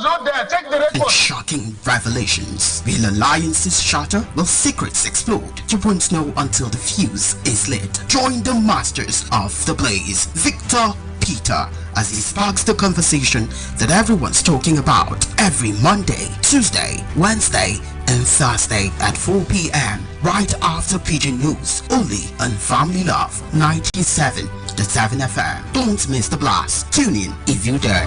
not there. Take the record. Shocking revelations. Will alliances shatter? Will secrets explode? You won't know until the fuse is lit. Join the masters of the blaze, Victor Peter, as he sparks the conversation that everyone's talking about every Monday, Tuesday, Wednesday, and Thursday at 4 p.m. right after Pigeon News, only on Family Love 97.7 FM. Don't miss the blast. Tune in if you dare.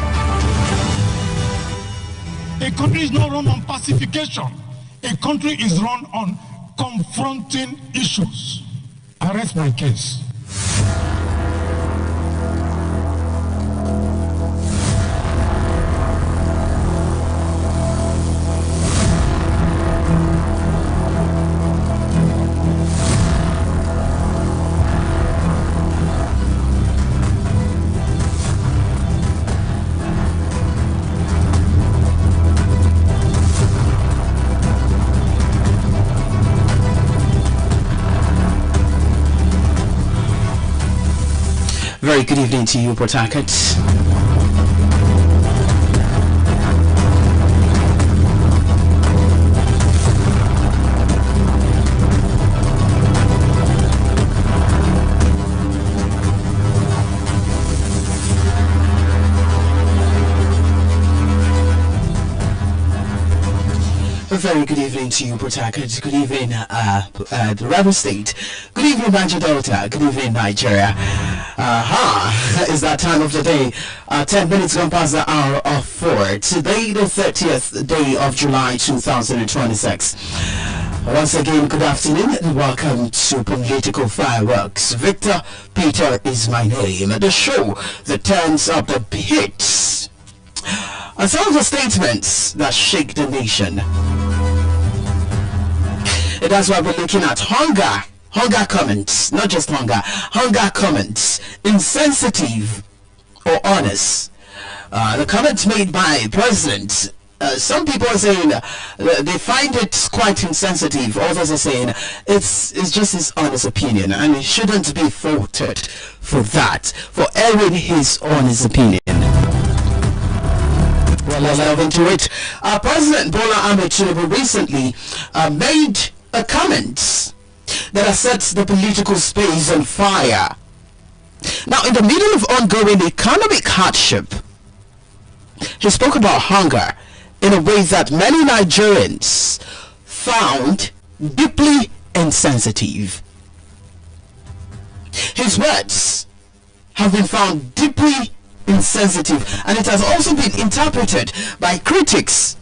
A country is not run on pacification. A country is run on confronting issues. I rest my case. Very good evening to you, Port Harcourt. A very good evening to you, Port Harcourt. Good evening, the Rebel State. Good evening, Niger Delta. Good evening, Nigeria. It's that time of the day. 10 minutes gone past the hour of 4. Today, the 30th day of July 2026. Once again, good afternoon and welcome to Political Fireworks. Victor Peter is my name. The show that turns up the hits and some of the statements that shake the nation. That's why we're looking at hunger comments, not just hunger comments, insensitive or honest. The comments made by President, some people are saying they find it quite insensitive. Others are saying it's just his honest opinion and he shouldn't be faulted for that, for airing his honest opinion. Well, let's delve into it. President Bola Ahmed Tinubu recently made a comment that has set the political space on fire. Now, in the middle of ongoing economic hardship, he spoke about hunger in a way that many Nigerians found deeply insensitive. His words have been found deeply insensitive, and it has also been interpreted by critics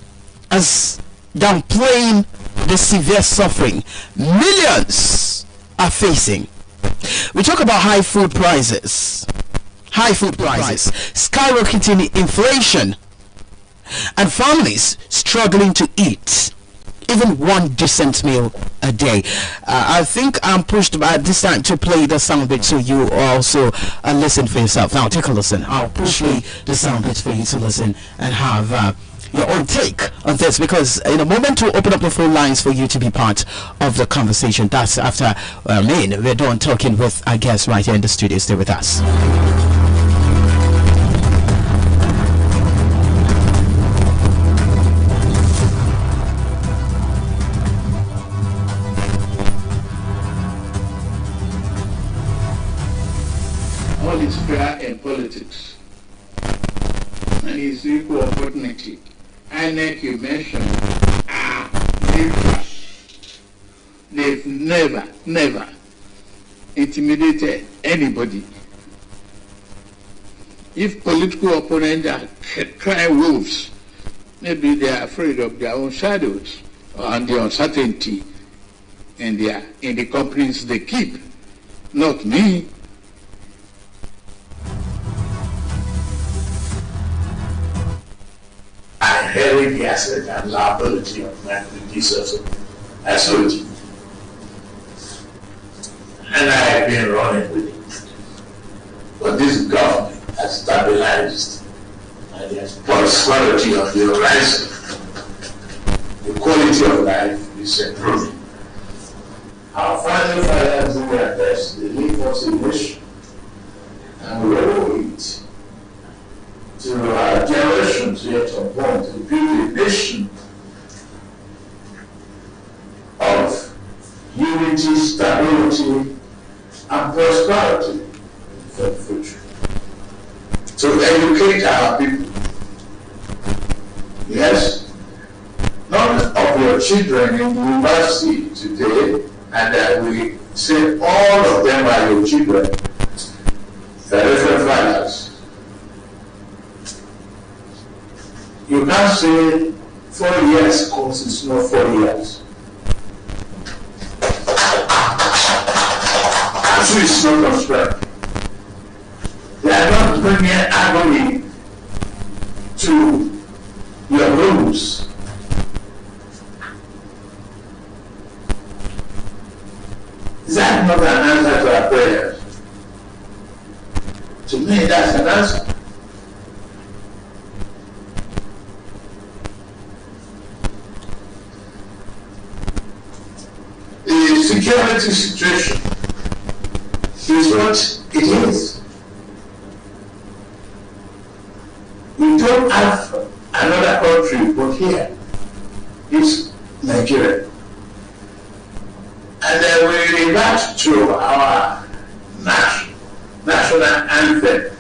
as downplaying the severe suffering millions are facing. We talk about high food prices, skyrocketing inflation, and families struggling to eat even one decent meal a day. I think I'm pushed by this time to play the sound bit so you also listen for yourself. Now take a listen. I'll play the sound bit for you to listen and have your own take on this, because in a moment we'll open up the phone lines for you to be part of the conversation. That's after we're done talking with our guests right here in the studio. Stay with us. All is fair in politics, and it's equal opportunity. INEC you mentioned are neutral. They've never intimidated anybody. If political opponents are crying wolves, maybe they are afraid of their own shadows and the uncertainty in the companies they keep. Not me. I inherit the asset and liability of my predecessor. I sold it. And I have been running with it. But this government has stabilized and the prosperity of the horizon. The quality of life is improving. Our final fathers do their best. They leave us a nation. And we owe it to our generations yet unborn to build a nation of unity, stability, and prosperity for the future. To educate our people. Yes, none of your children in university today, and we say all of them are your children, the Reverend Fathers. You can't say 4 years course is not 4 years. Actually, it's not prosperity. They are not bringing agony to your rooms. Is that not an answer to our prayers? To me, that's an answer. The security situation is what it is. We don't have another country but here. It's Nigeria. And then we revert to our national anthem.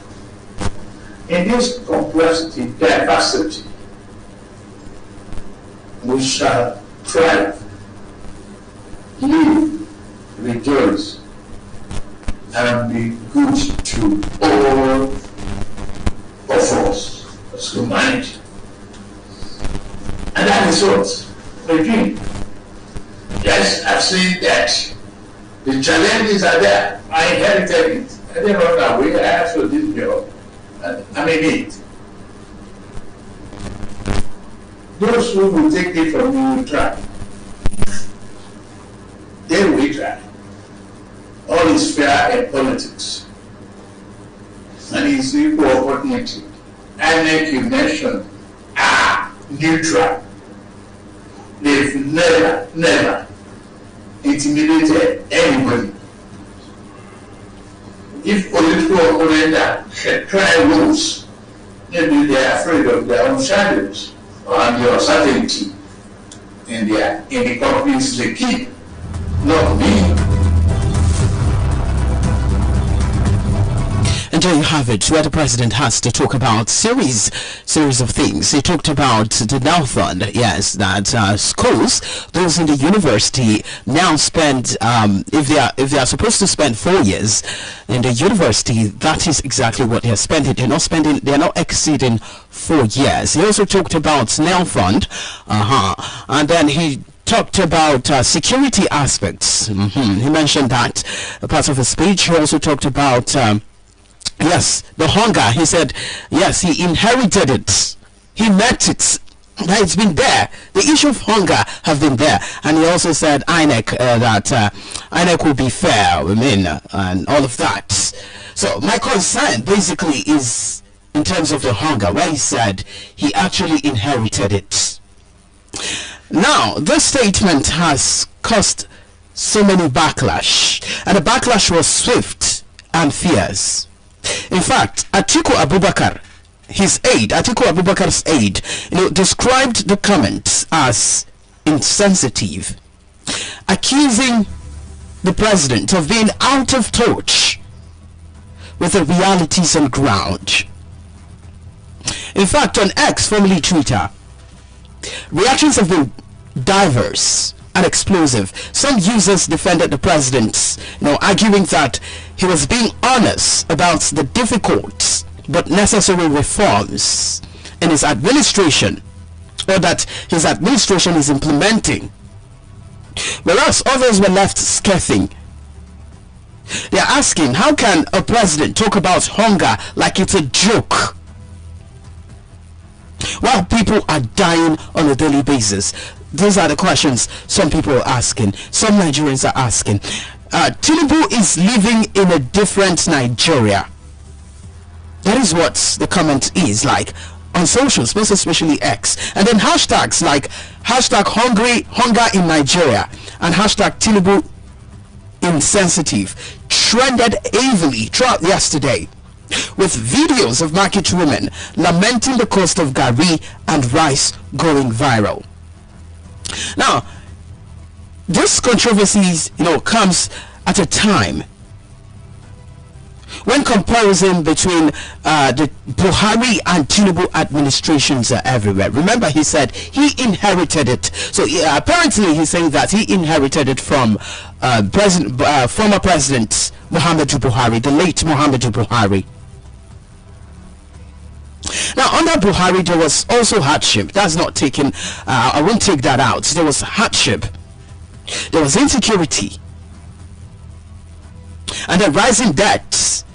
In this complexity, diversity, we shall thrive, live, rejoice, and be good to all of us as humanity. And that is what we dream. Yes, I've seen that the challenges are there. I inherited it. I didn't run away. I also did the job. And I'm in it. Those who will take it from me will try. They will try. All is fair in politics. And it's equal opportunity. INEC, you mentioned, are neutral. They've never intimidated anybody. If political opponents cry wolves, maybe they are afraid of their own shadows and the uncertainty in the companies they keep. Not me. And there you have it, where the president has to talk about series of things. He talked about the Now Fund, yes, that schools, those in the university now spend, if they are supposed to spend 4 years in the university, that is exactly what they are spending. They are not exceeding 4 years. He also talked about Now Fund, and then he talked about security aspects. He mentioned that part of his speech. He also talked about yes, the hunger. He said, yes, he inherited it. He met it. It's been there. The issue of hunger have been there. And he also said INEC, that INEC will be fair, and all of that. So my concern basically is in terms of the hunger, where he said he actually inherited it. Now, this statement has caused so many backlash. And the backlash was swift and fierce. In fact, Atiku Abubakar, Atiku Abubakar's aide, described the comments as insensitive, accusing the president of being out of touch with the realities on ground. In fact, on X, formerly Twitter, reactions have been diverse and explosive. Some users defended the president, arguing that he was being honest about the difficult but necessary reforms in his administration, or that his administration is implementing. Whereas others were left scathing. They are asking, how can a president talk about hunger like it's a joke, while people are dying on a daily basis? These are the questions some people are asking, some Nigerians are asking. Tinubu is living in a different Nigeria. That is what the comment is like on socials, most especially X. And then hashtags like #hunger in Nigeria and #Tinubu insensitive trended heavily throughout yesterday. with videos of market women lamenting the cost of gari and rice going viral. Now, this controversies, comes at a time when comparison between the Buhari and Tinubu administrations are everywhere. Remember, he said he inherited it. So apparently he's saying that he inherited it from former President Muhammadu Buhari, the late Muhammadu Buhari. Now, under Buhari, there was also hardship. That's not taken, I won't take that out. There was hardship. There was insecurity. And the rising debts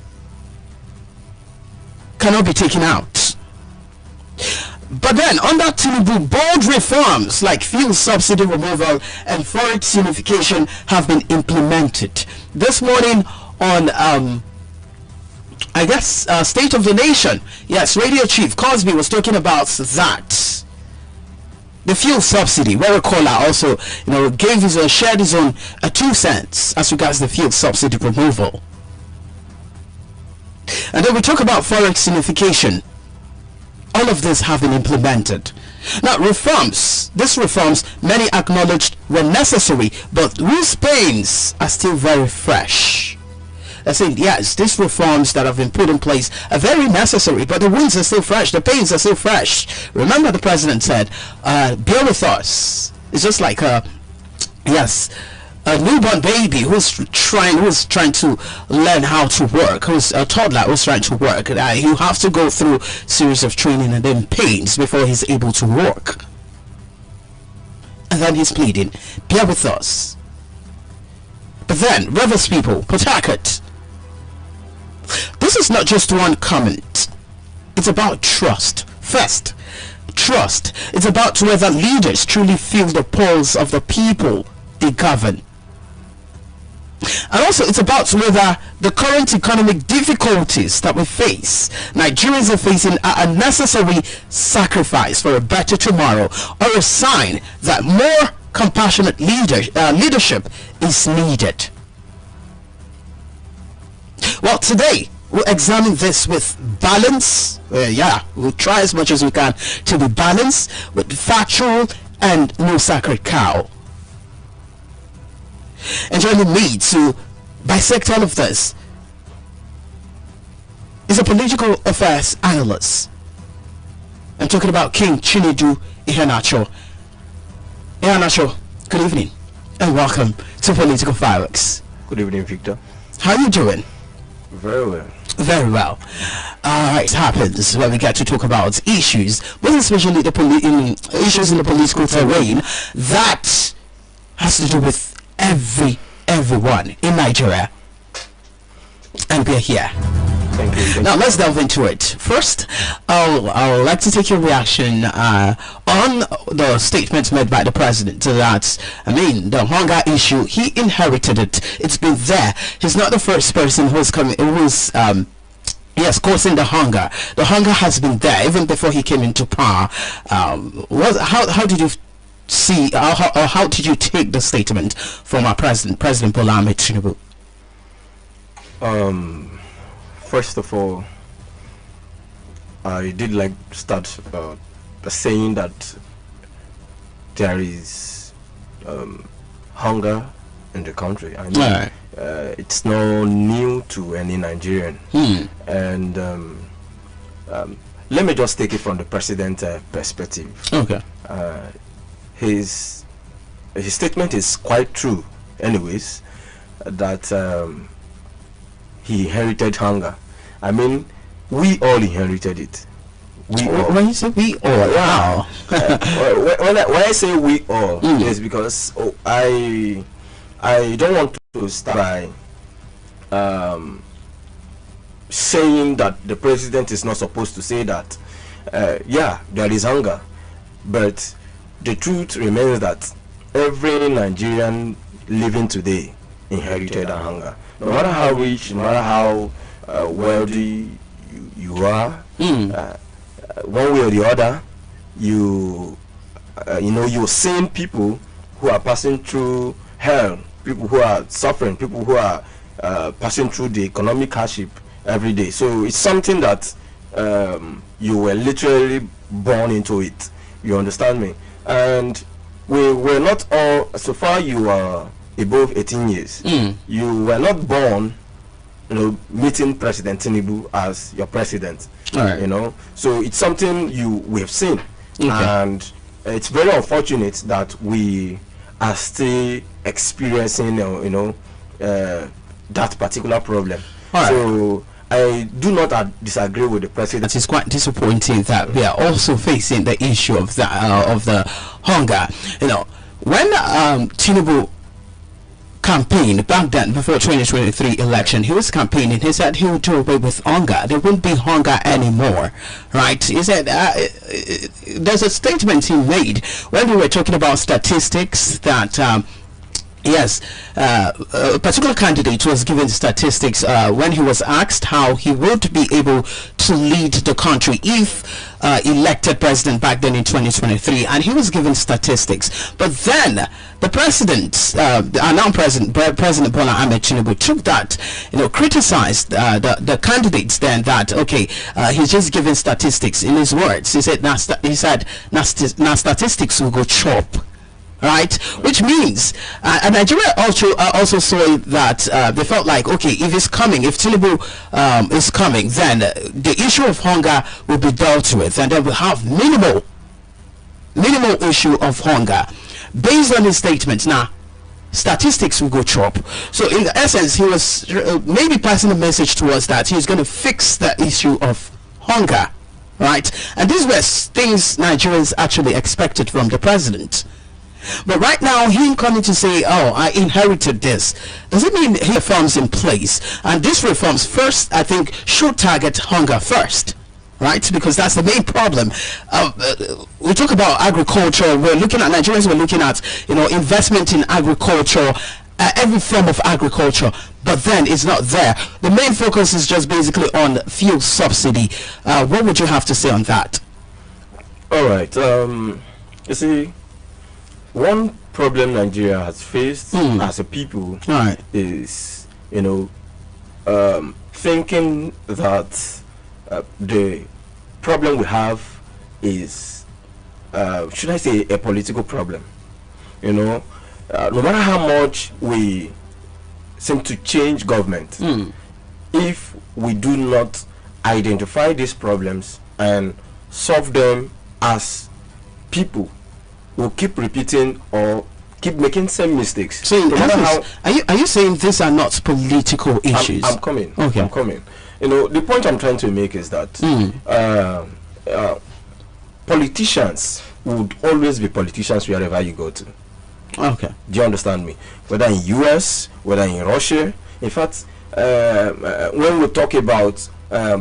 cannot be taken out. But then, under Tinubu, bold reforms like fuel subsidy removal and forex unification have been implemented. This morning on State of the Nation, yes, Radio Chief Cosby was talking about that. The fuel subsidy, where a caller also, shared his own 2 cents as regards the fuel subsidy removal. And then we talk about forex unification. All of this have been implemented. Now, these reforms, many acknowledged were necessary, but whose pains are still very fresh. They're saying, yes, these reforms that have been put in place are very necessary, but the wounds are still fresh, the pains are still fresh. Remember, the president said, bear with us. It's just like a newborn baby who's trying to learn how to work, who's a toddler who's trying to work. You have to go through a series of training and then pains before he's able to work. And then he's pleading, bear with us. But then, Rivers people, Port Harcourt, this is not just one comment. It's about trust. First, trust. It's about whether leaders truly feel the pulse of the people they govern. And also, it's about whether the current economic difficulties that we face, Nigerians are facing, are a necessary sacrifice for a better tomorrow, or a sign that more compassionate leadership is needed. Well, today we'll examine this with balance. We'll try as much as we can to be balanced, with factual and no sacred cow. And joining me to dissect all of this is a political affairs analyst. I'm talking about King Chinedu Iheanacho. Iheanacho, good evening and welcome to Political Fireworks. Good evening, Victor. How are you doing? Very well. Very well. It happens when we get to talk about issues, but especially issues in the political terrain that has to do with everyone in Nigeria. And we're here. Thank you. Now let's delve into it. First, I would like to take your reaction on the statement made by the president that, the hunger issue, he inherited it. It's been there. He's not the first person who's causing the hunger. The hunger has been there even before he came into power. How did you see, or how did you take the statement from our President Bola Ahmed Tinubu? First of all, I did like start saying that there is hunger in the country. I mean, it's not new to any Nigerian. And let me just take it from the president's perspective. Okay. His statement is quite true, anyways, that he inherited hunger. I mean, we all inherited it. We all. When you say we all, wow. When I say we all, it's because I don't want to start by saying that the president is not supposed to say that. There is hunger, but the truth remains that every Nigerian living today inherited a hunger. No matter how rich, no matter how wealthy you are, one way or the other, you're seeing people who are passing through hell, people who are suffering, people who are passing through the economic hardship every day. So it's something that you were literally born into it. You understand me? And we're not all, so far you are above 18 years. You were not born, meeting President Tinubu as your president. All right. So it's something we have seen. Okay. And it's very unfortunate that we are still experiencing, that particular problem. Right. So I do not disagree with the president. It's quite disappointing that we are also facing the issue of the hunger. When Tinubu campaigned back then before 2023 election, he was campaigning. He said he would do away with hunger. There wouldn't be hunger anymore, right? He said there's a statement he made when we were talking about statistics that yes, a particular candidate was given statistics when he was asked how he would be able to lead the country if elected president back then in 2023, and he was given statistics. But then the president, our now president Bola Ahmed Tinubu, took that, criticized the candidates then that he's just giving statistics. In his words, he said, "Now statistics will go chop." Right, which means Nigeria also saw that they felt like, if it's coming, if Tinubu is coming, then the issue of hunger will be dealt with, and then we'll have minimal issue of hunger. Based on his statements, now statistics will go chop. So in essence, he was maybe passing a message to us that he's going to fix the issue of hunger, right? And these were things Nigerians actually expected from the president. But right now, him coming to say, I inherited this, does it mean he reforms in place? And these reforms first, I think, should target hunger first, right? Because that's the main problem. We talk about agriculture. We're looking at, Nigerians were looking at, investment in agriculture, every form of agriculture, but then it's not there. The main focus is just basically on fuel subsidy. What would you have to say on that? All right. You see, one problem Nigeria has faced as a people is, thinking that the problem we have is, should I say, a political problem. No matter how much we seem to change government, if we do not identify these problems and solve them as people, will keep repeating or keep making same mistakes. So are you saying these are not political issues? I'm coming. Okay. I'm coming. The point I'm trying to make is that politicians would always be politicians wherever you go to. Okay. Do you understand me? Whether in US, whether in Russia. In fact, when we talk about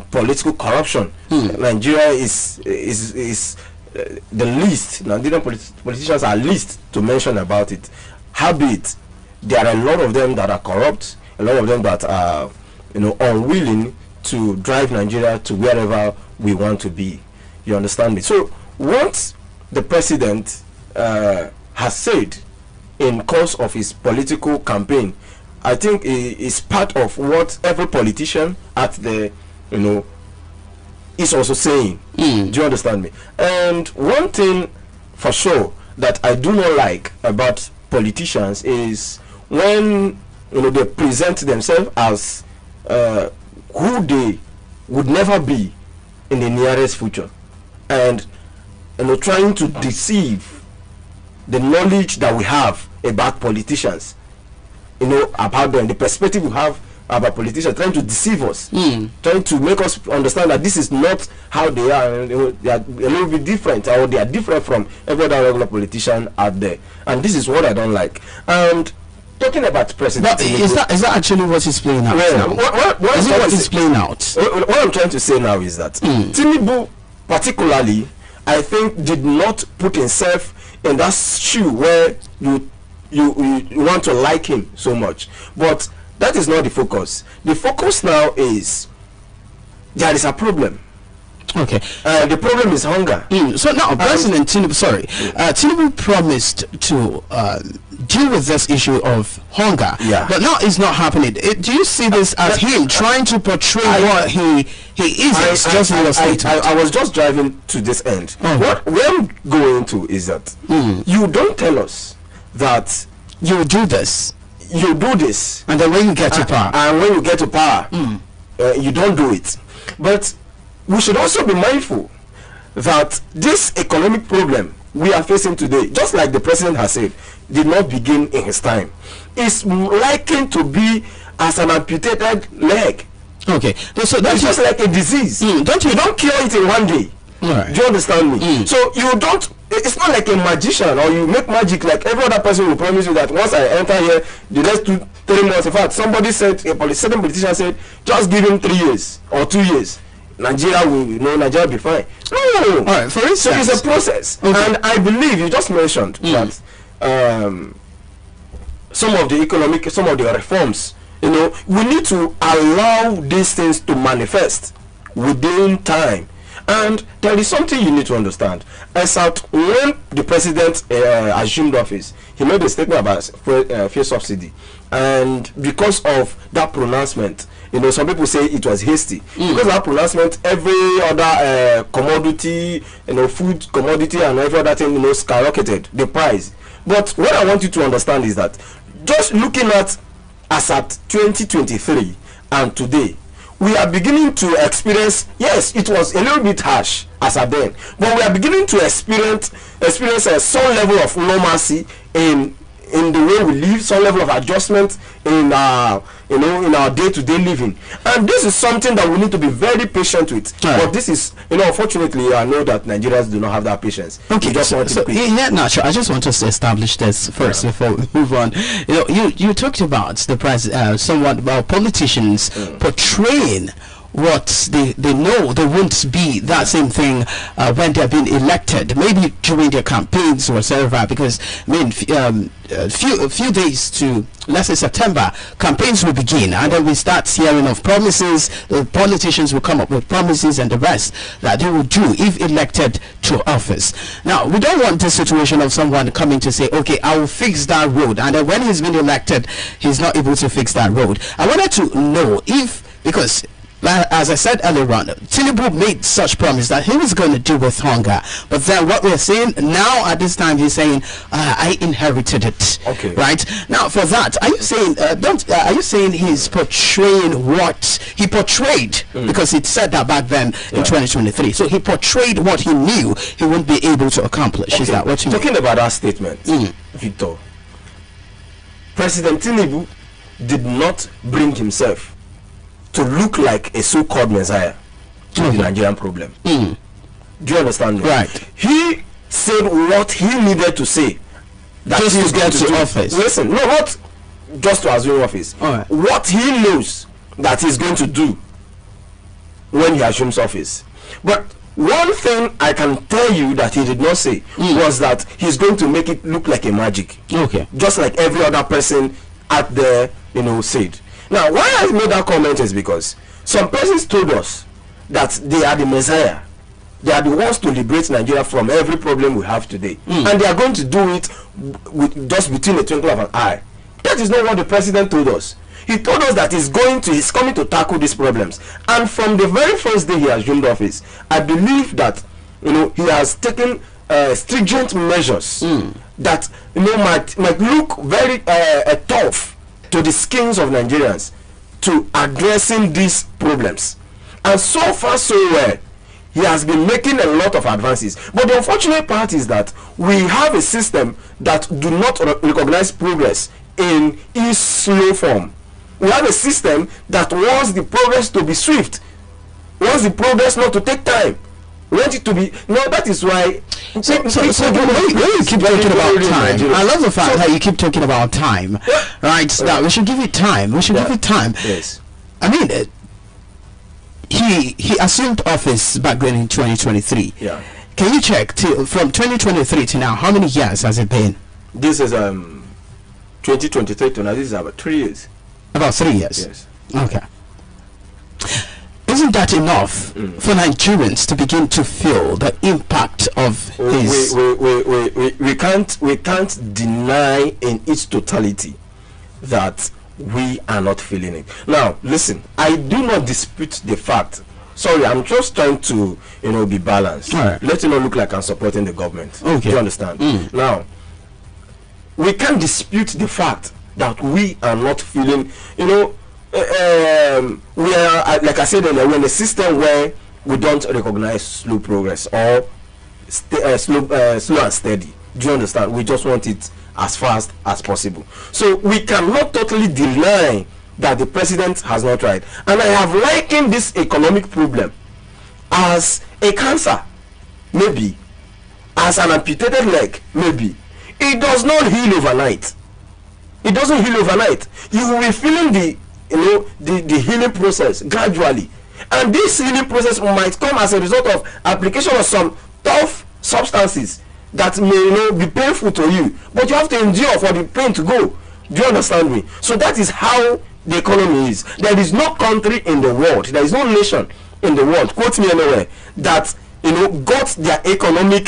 political corruption, Nigeria is the least. Nigerian politicians are least to mention about it. Habit, there are a lot of them that are corrupt, a lot of them that are unwilling to drive Nigeria to wherever we want to be. You understand me? So what the president has said in course of his political campaign, I think is part of what every politician at the is also saying. Do you understand me? And one thing for sure that I do not like about politicians is when they present themselves as who they would never be in the nearest future, and trying to deceive the knowledge that we have about politicians, about them, the perspective we have about politicians, trying to deceive us, trying to make us understand that this is not how they are. They are a little bit different, or they are different from every other regular politician out there, and this is what I don't like. And talking about president, is that actually what is playing out? Well, what is playing out? What I'm trying to say now is that Tinubu, particularly, I think, did not put himself in that shoe where you want to like him so much, but that is not the focus. The focus now is there is a problem. Okay. The problem is hunger. So now, President Tinubu, Tinubu promised to deal with this issue of hunger. Yeah. But now it's not happening. Do you see this as him trying to portray what he is? I was just driving to this end. What where I'm going to is that you don't tell us that you do this. You do this, and then when you get to power, you don't do it. But we should also be mindful that this economic problem we are facing today, just like the president has said, did not begin in his time. It's likely to be as an amputated leg. Okay, so that's it's just like a disease. You don't cure it in one day. Right. Do you understand me? So you don't. It's not like a magician, or you make magic like every other person will promise you that once I enter here, the next 2-3 months. In fact, somebody said, certain politician said, just give him 3 years or 2 years. Nigeria will be fine. No. All right, for instance, so it's a process. Okay. And I believe you just mentioned that some of the reforms, we need to allow these things to manifest within time. And there is something you need to understand. As at when the president assumed office, he made a statement about fuel subsidy, and because of that pronouncement, some people say it was hasty. Because of that pronouncement, every other commodity, food commodity and every other thing, skyrocketed the price. But what I want you to understand is that just looking at as at 2023 and today, we are beginning to experience, yes, it was a little bit harsh as at then, but we are beginning to experience some level of normalcy in the way we live, some level of adjustment in our day-to-day living, and this is something that we need to be very patient with. But this is, unfortunately, I know that Nigerians do not have that patience. Okay, I just want us to establish this first before we move on. You talked about the politicians portraying what they know they won't be that same thing when they're being elected, maybe during their campaigns or whatever, because a few days to, let's say, September, campaigns will begin, and then we start hearing of promises. The politicians will come up with promises and the rest that they will do if elected to office. Now, we don't want this situation of someone coming to say, okay, I will fix that road, and then when he's been elected, he's not able to fix that road. I wanted to know because as I said earlier on, Tinubu made such promise that he was going to deal with hunger, but then what we're saying now at this time, he's saying, I inherited it. Okay. Right now, for that, are you saying are you saying he's portraying what he portrayed? Because he said that back then in 2023. So he portrayed what he knew he wouldn't be able to accomplish. Okay. Is that what you talking about that statement, Victor? President Tinubu did not bring himself to look like a so-called messiah to the Nigerian problem. Do you understand me? Right. He said what he needed to say. That just he is to get going to office. Listen, no, not just to assume office. Right. What he knows that he's going to do when he assumes office. But one thing I can tell you that he did not say was that he's going to make it look like a magic. Okay. Just like every other person out there, said. Now, why I made that comment is because some persons told us that they are the messiah. They are the ones to liberate Nigeria from every problem we have today. And they are going to do it with just between a twinkle of an eye. That is not what the president told us. He told us that he's coming to tackle these problems. And from the very first day he assumed office, I believe that he has taken stringent measures that might look very tough to the skins of Nigerians to addressing these problems. And so far so well, he has been making a lot of advances. But the unfortunate part is that we have a system that do not recognize progress in its slow form. We have a system that wants the progress to be swift, wants the progress not to take time, want it to be. No, that is why. So when you keep talking about time, I love the fact that you keep talking about time, right? That we should give it time. We should give it time. Yes. I mean, he assumed office back then in 2023. Yeah. Can you check from 2023 to now? How many years has it been? This is 2023 to now. This is about 3 years. About 3 years. Yes. Okay. isn't that enough for Nigerians to begin to feel the impact of his? We can't deny in its totality that we are not feeling it. Now, listen, I do not dispute the fact. Sorry, I'm just trying to, be balanced. Right. Let it not look like I'm supporting the government. Okay. Do you understand? Now, we can't dispute the fact that we are not feeling, we are, like I said earlier, we're in a system where we don't recognize slow progress or slow and steady. Do you understand? We just want it as fast as possible. So we cannot totally deny that the president has not tried. And I have likened this economic problem as a cancer, maybe, as an amputated leg, maybe. It does not heal overnight. It doesn't heal overnight. You will be feeling the healing process gradually, and this healing process might come as a result of application of some tough substances that may be painful to you, but you have to endure for the pain to go. Do you understand me? So that is how the economy is. There is no country in the world, there is no nation in the world, quote me anywhere, that got their economic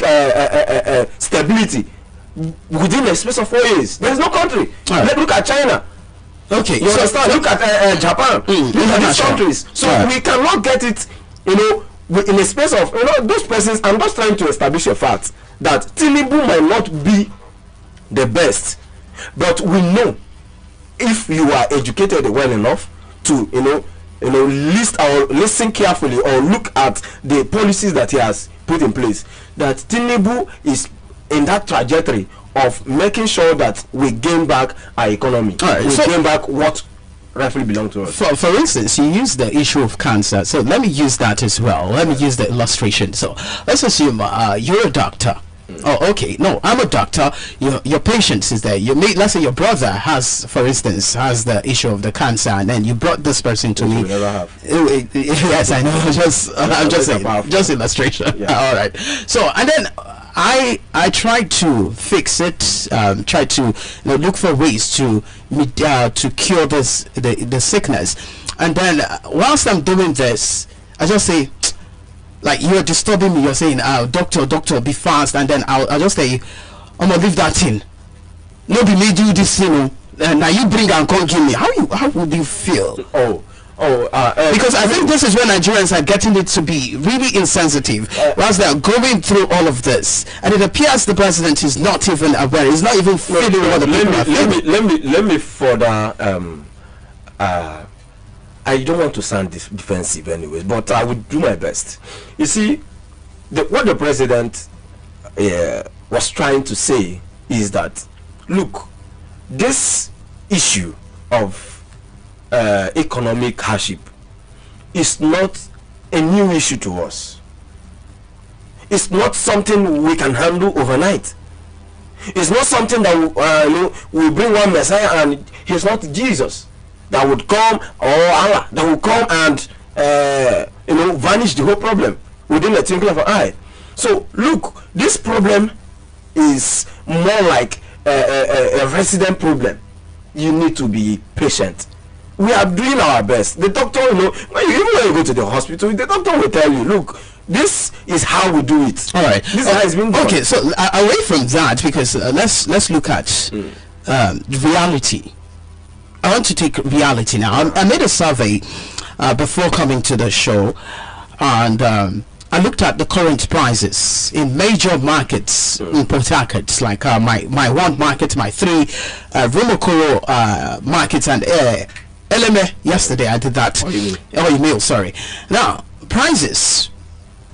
stability within a space of 4 years. There is no country. Right. Let's look at China. Okay, You understand? Look at Japan. Look at these countries. So we cannot get it, in a space of those persons. I'm just trying to establish a fact that Tinubu might not be the best, but we know if you are educated well enough to listen carefully or look at the policies that he has put in place, that Tinubu is in that trajectory of making sure that we gain back our economy. We gain back what rightfully belong to us. For instance, you use the issue of cancer, so let me use that as well. Let me use the illustration. So let's assume you're a doctor. Oh, okay. No, I'm a doctor. Your patient is there. Let's say your brother has, for instance, has the issue of the cancer, and then you brought this person to me. You never have. Yes, I know. I'm just saying, just illustration. Yeah. All right. So, and then I try to fix it. Try to look for ways to cure the sickness, and then whilst I'm doing this, I just say, like, you're disturbing me. You're saying, doctor, be fast, and then I'll just say, I'm gonna leave that in. No, be me do this thing. Now you bring and come give me. How would you feel? Because I think this is where Nigerians are getting it to be really insensitive, whilst they are going through all of this, and it appears the president is not even aware. He's not even feeling what the people are feeling. Let me further. I don't want to sound defensive anyways, but I would do my best. You see, what the president was trying to say is that, look, this issue of economic hardship is not a new issue to us. It's not something we can handle overnight. It's not something that we bring one Messiah and he's not Jesus that would come, or Allah that would come and vanish the whole problem within a twinkling of an eye. So look, this problem is more like a resident problem. You need to be patient. We are doing our best. The doctor, even when you go to the hospital, the doctor will tell you, look, this is how we do it. All right. This has been done. Okay, so away from that, because let's look at reality. I want to take reality now. I made a survey before coming to the show, and I looked at the current prices in major markets in Port Harcourt, like my one market, my three Rumokoro markets, and Eleme. Yesterday I did that. Email, sorry. Now prices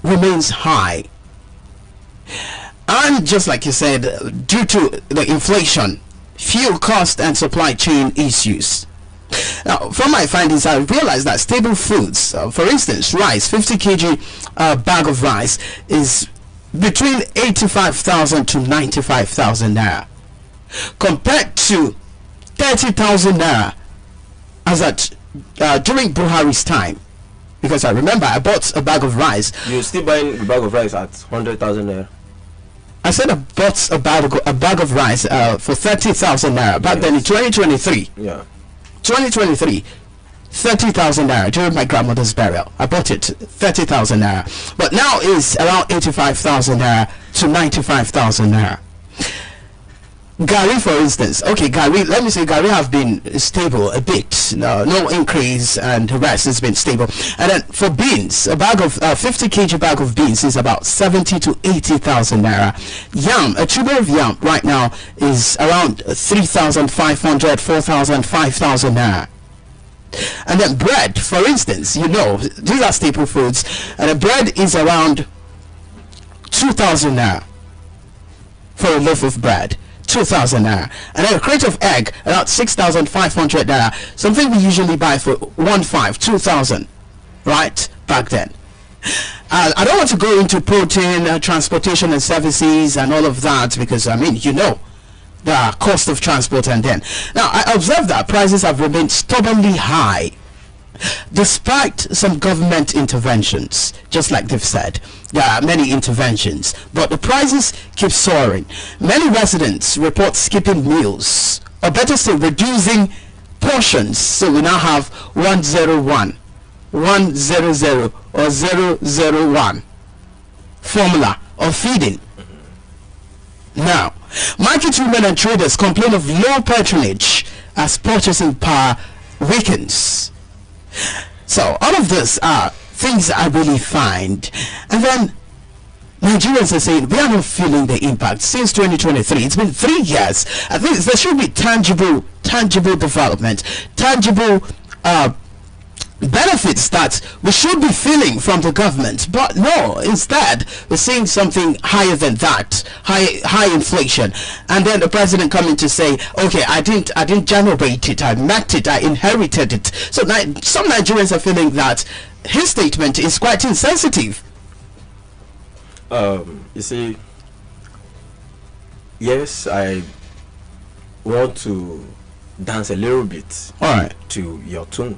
remains high, and just like you said, due to the inflation, fuel cost and supply chain issues. Now, from my findings, I realized that stable foods, for instance, rice, 50 kg bag of rice is between 85,000 to 95,000 naira, compared to 30,000 naira as at during Buhari's time. Because I remember I bought a bag of rice. You're still buying the bag of rice at 100,000 naira. I said I bought a bag of rice for 30,000 naira back then in 2023. Yeah. 2023, 30,000 naira during my grandmother's burial. I bought it 30,000 naira, but now it's around 85,000 naira to 95,000 naira. Gari, for instance, okay, Gari, let me say Gari have been stable a bit, no increase, and the rest has been stable. And then for beans, a bag of 50 kg bag of beans is about 70 to 80,000 naira. Yam, a tuber of yam right now is around 3,500, 4,000, 5,000 naira. And then bread, for instance, you know, these are staple foods, and the bread is around 2,000 naira for a loaf of bread. 2,000 naira. And then a crate of egg around 6,500 naira, something we usually buy for 2,000, right, back then. I don't want to go into protein, transportation and services and all of that, because I mean, you know, the cost of transport. And then now I observe that prices have remained stubbornly high despite some government interventions. Just like they've said, there are many interventions, but the prices keep soaring. Many residents report skipping meals, or better still, reducing portions. So we now have 101, 100, or 001 formula of feeding. Now, market women and traders complain of low patronage as purchasing power weakens. So all of this are things I really find. And then Nigerians are saying we are not feeling the impact since 2023. It's been 3 years. I think there should be tangible development, tangible benefits that we should be feeling from the government. But no, instead we're seeing something higher than that, high inflation. And then the president coming to say, okay, I didn't generate it, I met it, I inherited it. So some Nigerians are feeling that his statement is quite insensitive. You see, yes, I want to dance a little bit, all right, to your tune,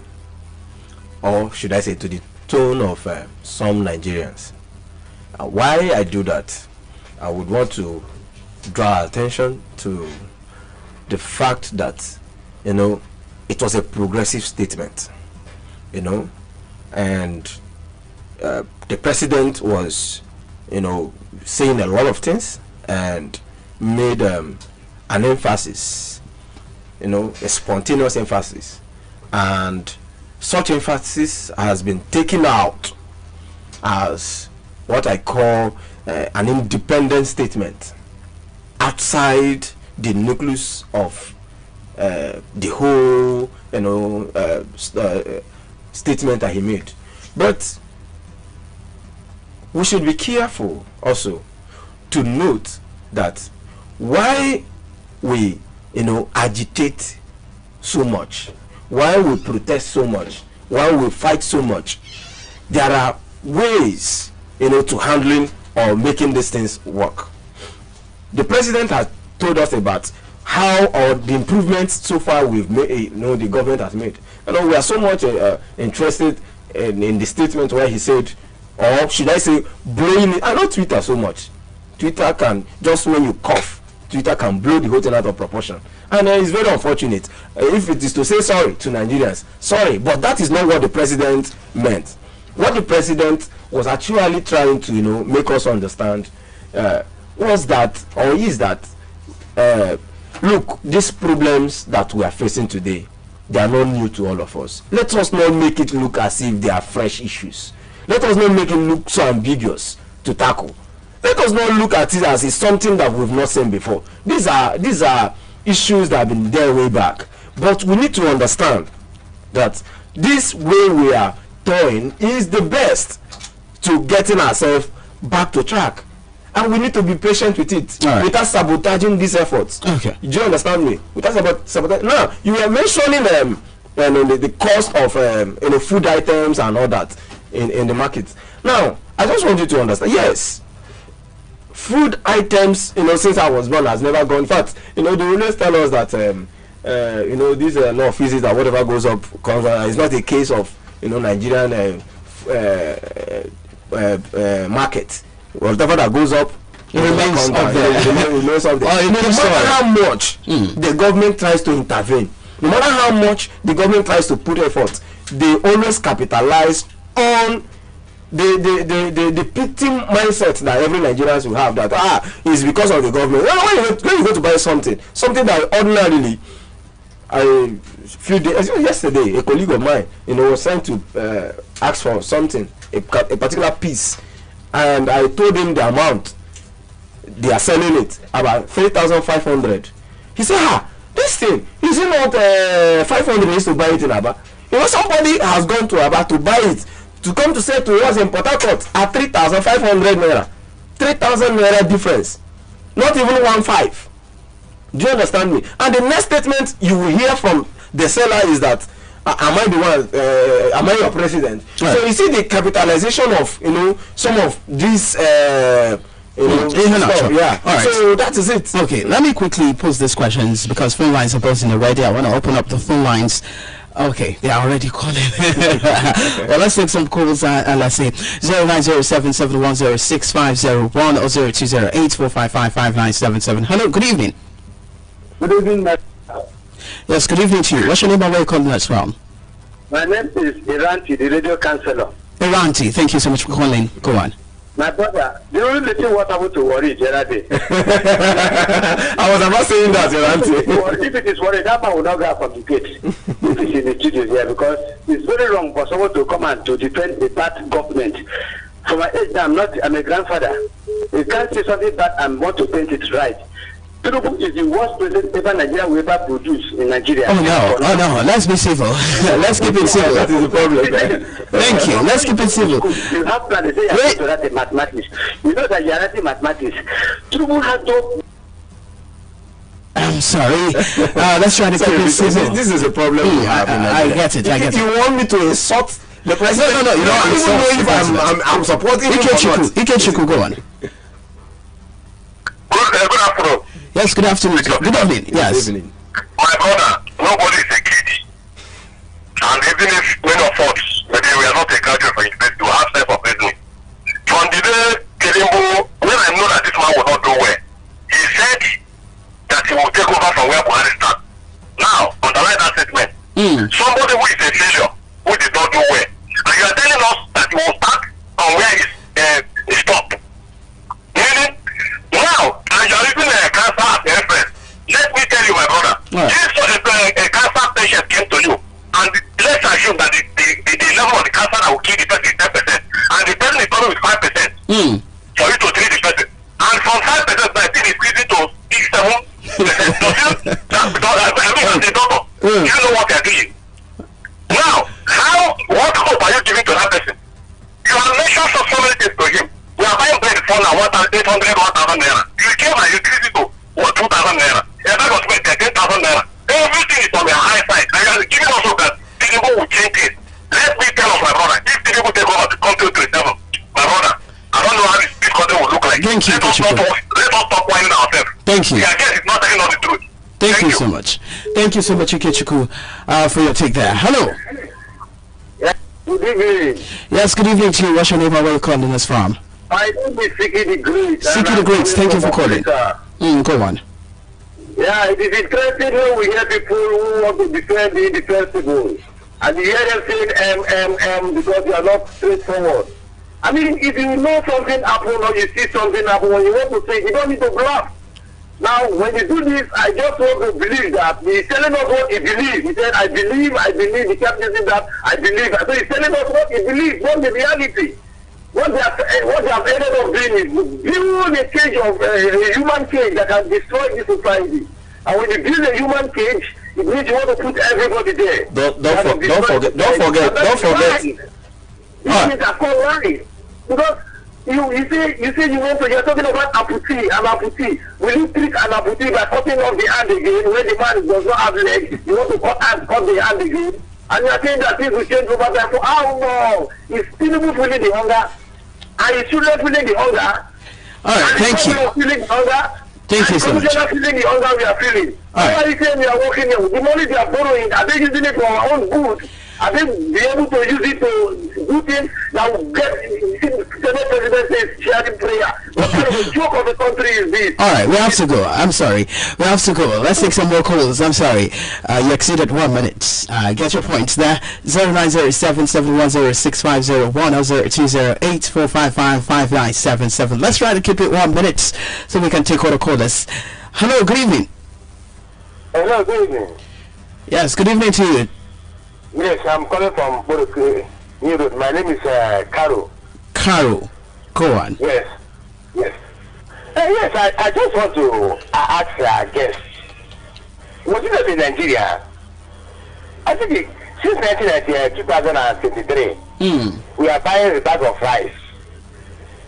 or should I say to the tone of some Nigerians. Why I do that, I would want to draw attention to the fact that, you know, it was a progressive statement, you know, and the president was, you know, saying a lot of things and made an emphasis, you know, a spontaneous emphasis, and such emphasis has been taken out as what I call an independent statement outside the nucleus of the whole, you know, statement that he made. But we should be careful also to note that why we, you know, agitate so much, why we protest so much, why we fight so much, there are ways, you know, to handling or making these things work. The president has told us about how or the improvements so far we've made, you know, the government has made. You know, we are so much interested in the statement where he said, or should I say, blowing it. I know Twitter so much. Twitter can, just when you cough, Twitter can blow the whole thing out of proportion. And it's very unfortunate. If it is to say sorry to Nigerians, sorry, but that is not what the president meant. What the president was actually trying to, you know, make us understand was that, or is that, look, these problems that we are facing today, they are not new to all of us. Let us not make it look as if they are fresh issues. Let us not make it look so ambiguous to tackle. Let us not look at it as it's something that we've not seen before. These are issues that have been there way back. But we need to understand that this way we are toying is the best to getting ourselves back to track. And we need to be patient with it, right, without sabotaging these efforts. Okay. Do you understand me? Without sabotaging. Now, you were mentioning the cost of you know, food items and all that in the market. Now, I just want you to understand, yes, food items, you know, since I was born has never gone. In fact, you know, they always tell us that you know, these law of physics, that whatever goes up comes down. It's not a case of, you know, Nigerian market. Whatever that goes up, it remains up there. No matter how much the government tries to intervene, no matter how much the government tries to put effort, they always capitalize on the victim mindset that every Nigerians will have, that it's because of the government. When you go to buy something that ordinarily, a few days yesterday, a colleague of mine, was sent to ask for something, a particular piece, and I told him the amount they are selling it, about 3,500. He said, this thing, is it not 500 is to buy it in Aba? Somebody has gone to Aba to buy it, to come to say to us in Port Harcourt at 3,500 naira. 3,000 naira difference. Not even 1.5. Do you understand me? And the next statement you will hear from the seller is that, am I the one, am I your president? Right. So you see the capitalization of, some of these, stuff, yeah. All right. So that is it. Okay, let me quickly pose these questions because phone lines are buzzing already. I want to open up the phone lines. Okay, they are already calling. Well, let's take some calls and let's see 0907710650 or 020845559977. Hello, good evening. Good evening, yes, good evening to you. What's your name and where you calling us from? My name is Iranti, the radio counselor. Iranti, thank you so much for calling. Go on. My brother, the only thing what happened to worry Jerade. I was about saying that, Iranti. If it is worried, that man will not go from the gate. If it's in the studio here, because it's very wrong for someone to come and to defend a bad government. For my age, I'm a grandfather. You can't say something bad and want to paint it right. Tinubu is the worst president ever Nigeria will ever produce in Nigeria. Oh no, let's be civil. Let's keep it civil. That is the problem. Thank you. Let's keep it civil. You have to say you have to write the mathematics. You know that you are writing mathematics. Tinubu has to. I'm sorry. Let's try to keep it civil. This is a problem we have. I get it. You want me to insult the president? No. You know, I'm supporting Ikechukwu, go on. Good afternoon. Yes, good afternoon. Good evening. Yes. My brother, nobody is a kid. And even if many of us, maybe we are not a graduate for university, we have self-reasoning. From the day Kelimbo, when I know that this man will not do well, he said that he will take over from where Buhari started. Now, underline that statement. Somebody who is a failure, who did not do well, and you are telling us that he will start on where he stopped. Meaning, now, and you are using a cancer as a reference. Let me tell you, my brother, if a cancer patient came to you, and let's assume that the level of the cancer that will kill the person is 10%, and the person is coming with 5%, for you to treat the person. And from 5%, I think it's easy to 6-7%. As a doctor, you know what they're doing. Now, what hope are you giving to that person? You have mentioned so many things to him. We are buying bread for now 1,800, 1,000 naira. You came and you increase it to 2,000 naira. A bag of bread 10,000 naira. Everything is on the high side. And you are giving us hope that Tinubu will change it. Let me tell us, my brother, if Tinubu take over the country to 7, my brother, I don't know how this country will look like. Thank you, let us stop whining ourselves. Thank you. I guess it's not telling us the truth. Thank you so much. Thank you so much, Ikechukwu, for your take there. Hello. Good evening. Yes, good evening to you. What's your name and where you calling us from? I don't be Siki the Great. Siki the Great, thank you for calling. Go on. Yeah, it is interesting when we hear people who want to defend the indefensible. And you hear them saying because you are not straightforward. I mean, if you know something happen or you see something happen, when you want to say, you don't need to bluff. Now, when you do this, I just want to believe that he's telling us what he believes. He said, I believe. He kept using that, I believe. So he's telling us what he believes, not the reality. What they have ended up doing is build a cage of a human cage that can destroy this society. And when you build a human cage, it means you want to put everybody there. Don't forget. These are called lies. Because you say you're talking about amputee. Will you treat an amputee by cutting off the hand again when the man does not have legs? You want to cut the hand again? And you are saying that things will change over time. For how long? Is Tinubu feeling the hunger? Are his children feeling the hunger? All right, thank you. Feeling the hunger? Thank you so much. Feeling the hunger we are feeling. Why are you saying we are working here? The money they are borrowing, are they using it for our own good? and then be able to use it to do things that will get Senate President says sharing prayer. What kind of a joke of a country is this? All right, we have to go. I'm sorry. We have to go. Let's take some more calls. I'm sorry. You exceeded 1 minute. Get your points there. 0907-710-6501 or 0208-455-5977. Let's try to keep it 1 minute so we can take all the callers. Hello, good evening. Hello, good evening. Yes, good evening to you. Yes, I'm calling from Borokwe, New Road. My name is Caro. Caro, go on. Yes, yes. Yes, I just want to ask our guest. Was it in Nigeria? I think since 2023, we are buying a bag of rice,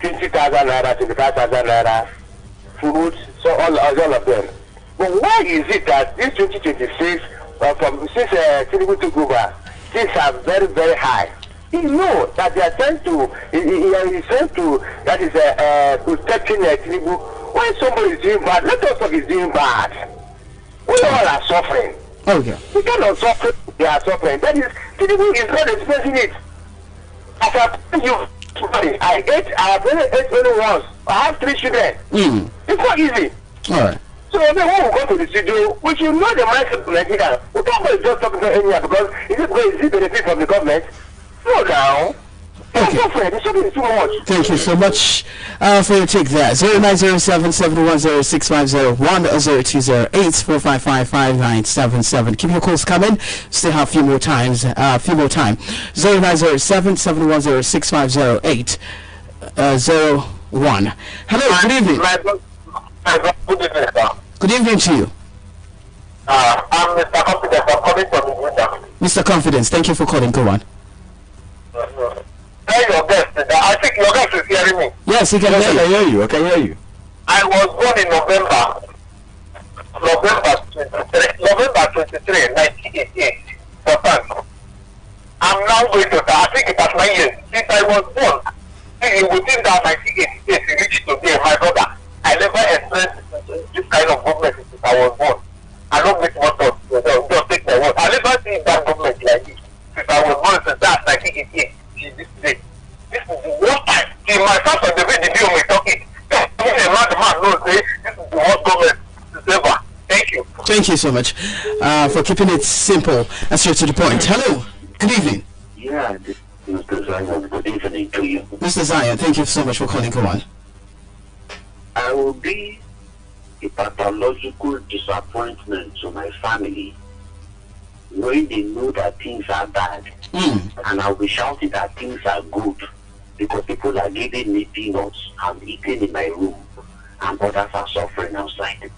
20,000 naira, 25,000 naira, food, so all of them. But why is it that this 2026, since Tinubu took over, things are very, very high? You know that they are trying to, he's trying to, that is protecting Tinubu. When somebody is doing bad, let us talk is doing bad. We all are suffering. Okay. We cannot suffer, they are suffering. That is, Tinubu is not expressing it. As I told you, I have ate only once. I have 3 children. It's not easy. All right. So then when we go to the studio, we should know the mindset of Nigeria. We can't go just talking to anyone because is it benefit from the government? No, now. Okay. It's too much. Thank you so much for your take there. 0907-710-6501 or 0208-455-5977. Keep your calls coming. Still have a few more time. 0907-710-6508 01. Hello, good evening. Good evening, sir. Good evening to you. I'm Mr. Confidence. I'm calling from Uganda. Mr. Confidence, thank you for calling. Go on. Tell your guest. I think your guest is hearing me. Yes, he can Yes, I hear can you. hear you. I can hear you. I was born in November 23, 1988. I'm now going to, I think it was 9 years since I was born. Within that 1988, reached to be my brother. I never experienced this kind of government since I was born. I don't make much of just take my word. I never seen that government like this since I was born since that 1988 till this day. This is the worst time. See, my son on the video me talking. The man knows this is the worst government since ever. Thank you. Thank you so much for keeping it simple and straight to the point. Hello, good evening. Yeah, Mr. Zion, good evening to you. Mr. Zion, thank you so much for calling. Go on. I will be a pathological disappointment to my family when they know that things are bad, and I'll be shouting that things are good because people are giving me peanuts. I'm eating in my room, and others are suffering outside.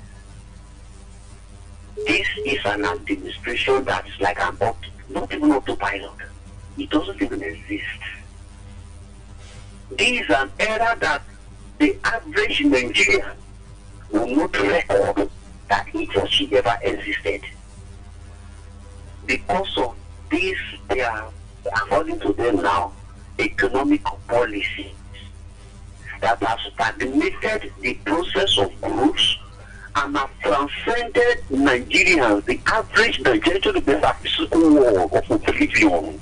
This is an administration that's like not even autopilot. It doesn't even exist. This is an era that the average Nigerian will not record that he or she ever existed. Because of this, they are, according to them now, economic policies that have stagnated the process of growth and have transcended Nigerians, the average Nigerian, to the metaphysical world of oblivion.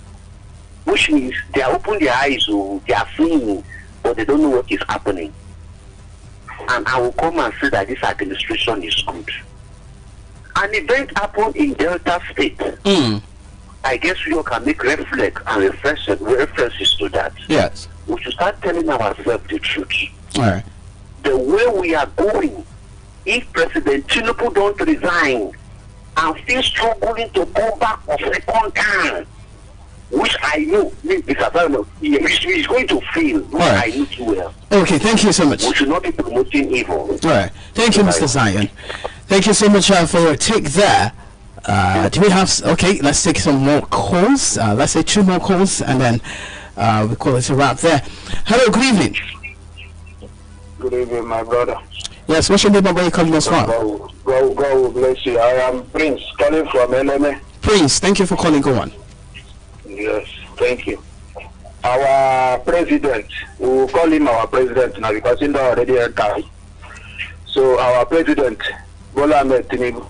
Which means they are opening their eyes, they are seeing, but they don't know what is happening. And I will come and say that this administration is good. An event happened in Delta State. I guess we all can make references to that. Yes. We should start telling ourselves the truth. All right. The way we are going, if President Tinubu don't resign and still struggling to go back a second time, which I know he's going to fail, which I know too well. Okay, thank you so much. We should not be promoting evil. All right. Thank you, Mr. Zion. Thank you so much for your take there. Do we have... Okay, let's take some more calls. Let's say 2 more calls, and then we call it a wrap there. Hello, good evening. Good evening, my brother. Yes, what's your name and where you calling us from? God will bless you. I am Prince, calling from LMA. Prince, thank you for calling. Go on. Yes, thank you. Our president, we will call him our president now because he's already a guy. So our president, Bola Ahmed Tinubu,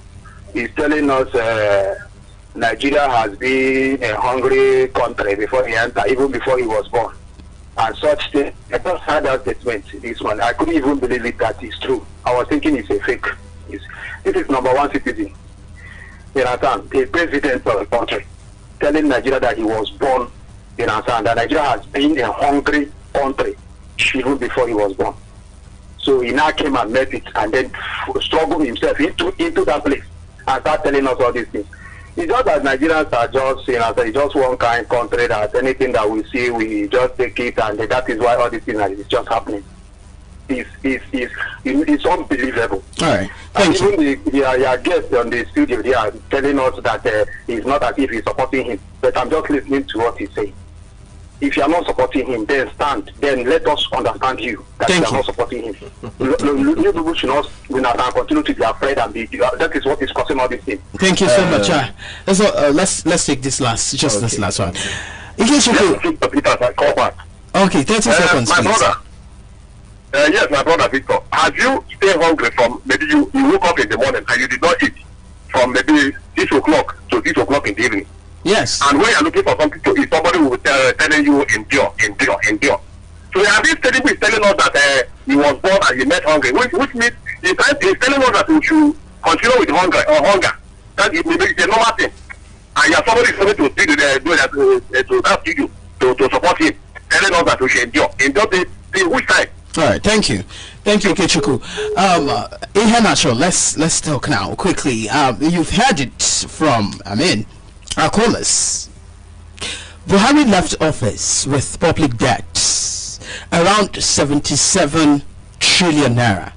is telling us Nigeria has been a hungry country before he entered, even before he was born. And such thing, I just heard that statement, this one. I couldn't even believe it that it's true. I was thinking it's a fake. This is number one citizen. You understand? The president of the country telling Nigeria that he was born, you understand, that Nigeria has been a hungry country even before he was born. So he now came and met it and then struggled himself into that place and started telling us all these things. It's just that Nigerians are just, you know, it's just one kind of country that anything that we see, we just take it, and that is why all these things is just happening. It's unbelievable. All right. Thank you. Even your guest on the studio, they are telling us that it's not as if he's supporting him, but I'm just listening to what he's saying. If you are not supporting him, then stand. Then let us understand you that you are not supporting him. You people should not continue to be afraid and be. That is what is causing all this thing. Thank you so much. Let's take this last, this last one. In case you could. Okay, 30 seconds, my please. brother. Yes, my brother Victor. Have you stayed hungry from maybe you woke up in the morning and you did not eat from maybe 6 o'clock to 6 o'clock in the evening? Yes. And when you're looking for something to eat, somebody will telling you endure. So have this telling is telling us that he was born and he met hungry, which means he's telling us that we should continue with hunger. That it maybe it's a normal thing. And you have somebody coming to do that to support him, telling us that we should endure. Endure the which side? All right, thank you, Ikechukwu. In her natural, let's talk now quickly. You've heard it from, our callers. Buhari left office with public debts around 77 trillion naira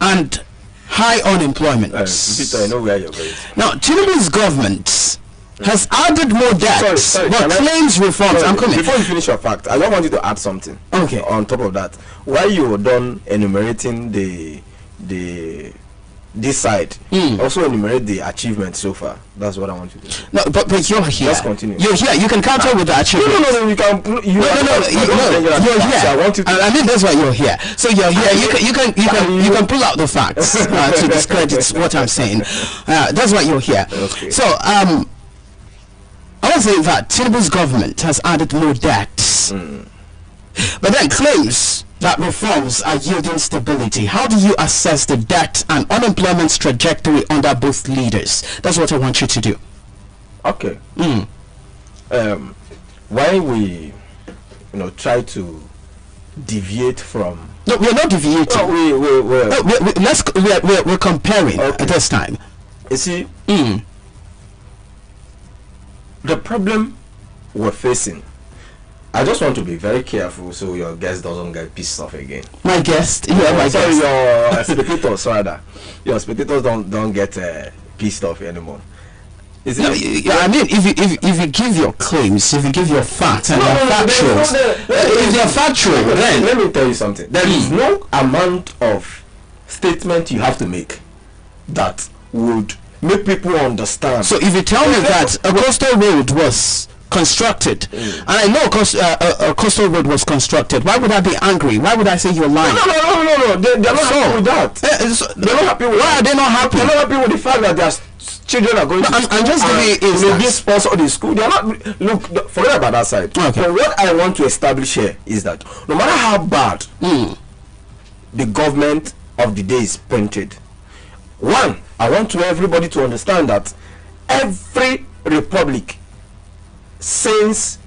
and high unemployment. Peter, I know where you're going. Now, Tinubu's government has added more debts, but claims reforms. I'm coming. Before you finish your fact, I don't want you to add something. Okay. On top of that, while you were done enumerating this side, also enumerate the achievements so far. That's what I want you to do. No, but you're here. Let's continue. You're here. You can counter with the achievements. No, you can. You're here. I want you to, that's why you're here. So you're here. You can pull out the facts to discredit what I'm saying. That's why you're here. Okay. So I want to say that Tinubu's government has added more debts, but then claims that reforms are yielding stability. How do you assess the debt and unemployment trajectory under both leaders? That's what I want you to do. Okay. Why we, try to deviate from? No, we're not deviating. No, we're comparing at this time. You see, the problem we're facing. I just want to be very careful so your guest doesn't get pissed off again. My guest? Yeah, my sorry, guest. your spectators, rather. Your spectators don't get pissed off anymore. Is it? No, if you give your claims, if you give your facts and your factuals, if they're factual, then let me tell you something. There is no amount of statement you have to make that would make people understand. So if you tell me that a coastal road was constructed, and I know a coastal road was constructed, why would I be angry? Why would I say you're lying? No. They're not happy with that. They're not happy with why are they not happy? They're not happy with the fact that their children are going to school. I'm just giving this sponsor the school. They're not. Look, forget about that side. Okay. But what I want to establish here is that no matter how bad the government of the day is painted, one, I want everybody to understand that every republic since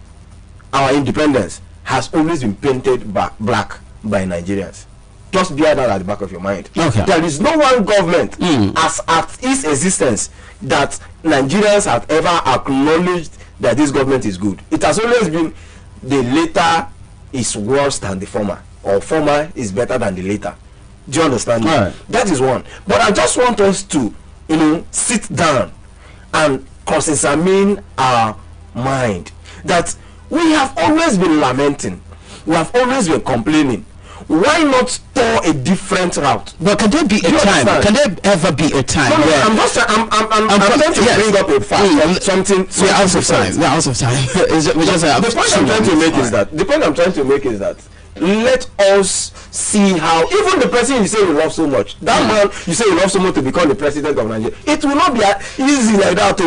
our independence has always been painted black by Nigerians. Just bear that at the back of your mind. Okay. There is no one government as at its existence that Nigerians have ever acknowledged that this government is good. It has always been the later is worse than the former, or former is better than the later. Do you understand? Right. That is one. But I just want us to, sit down and cross-examine our mind that we have always been lamenting, we have always been complaining. Why not tour a different route? But can there be a time? Can there ever be a time? No, I'm trying to bring up a fact. Something. We're out of time. We're out of time. The point I'm trying to make is that let us see how, even the person you say you love so much, that man you say you love so much to become the president of Nigeria, it will not be easy like that.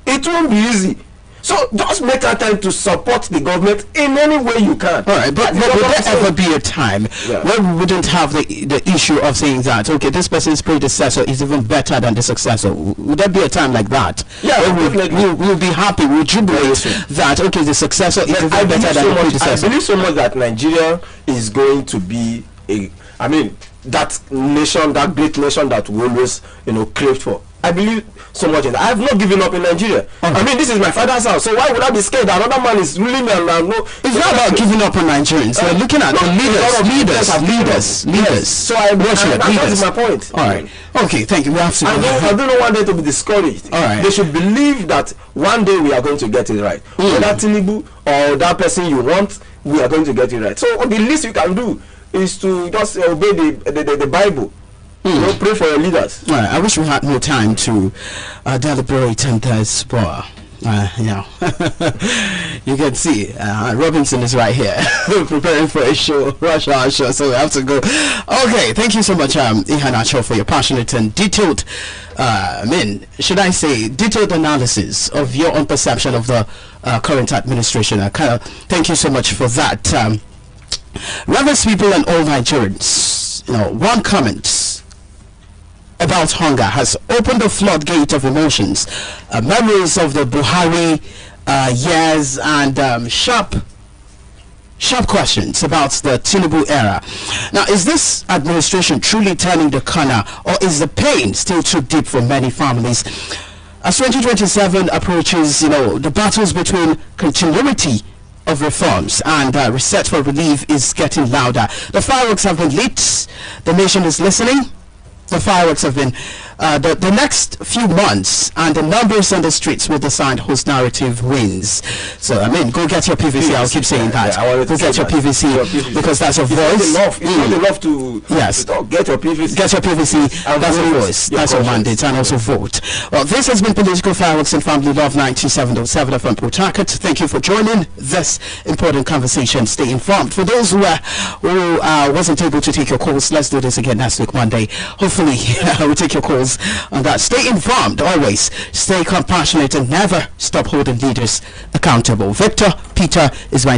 It won't be easy. So just make a time to support the government in any way you can. All right, but would there ever be a time where we wouldn't have the issue of saying that, okay, this person's predecessor is even better than the successor? Would there be a time like that? Yeah, we'll be happy, we'll jubilate that, okay, the successor is even better than the predecessor. I believe so much that Nigeria is going to be that nation, that great nation that we always, craved for. I believe so much in that. I have not given up in Nigeria. I mean, this is my father's house, so why would I be scared that another man is ruling me? It's not about giving up on Nigerians. We're looking at the leaders. So that is my point. All right. Okay, thank you. We have to. I don't want them to be discouraged. All right. They should believe that one day we are going to get it right. Whether Tinubu or that person you want, we are going to get it right. So the least you can do is to just obey the Bible. Pray for your leaders. All right, I wish we had more time to deliberate on this, but you can see Robinson is right here preparing for a show, rush hour show, so we have to go. Okay, thank you so much, Ihanacho, for your passionate and detailed, detailed analysis of your own perception of the current administration. Thank you so much for that. Reverend people and all Nigerians, one comment about hunger has opened the floodgate of emotions, memories of the Buhari years, and sharp questions about the Tinubu era. Now, is this administration truly turning the corner, or is the pain still too deep for many families? As 2027 approaches, the battles between continuity of reforms and reset for relief is getting louder. The fireworks have been lit. The nation is listening. The fireworks have been the next few months, and the numbers on the streets will decide whose narrative wins. So go get your PVC. I'll keep saying that. Go get your PVC because that's your voice. It's not enough to get your PVC. Get your PVC. That's your voice. That's your mandate, and also vote. Well, this has been Political Fireworks and Family Love 97.7 from Port Harcourt. Thank you for joining this important conversation. Stay informed. For those who wasn't able to take your calls, let's do this again next week Monday. Hopefully, we'll take your calls on that. Stay informed always, stay compassionate, and never stop holding leaders accountable. Victor Peter is my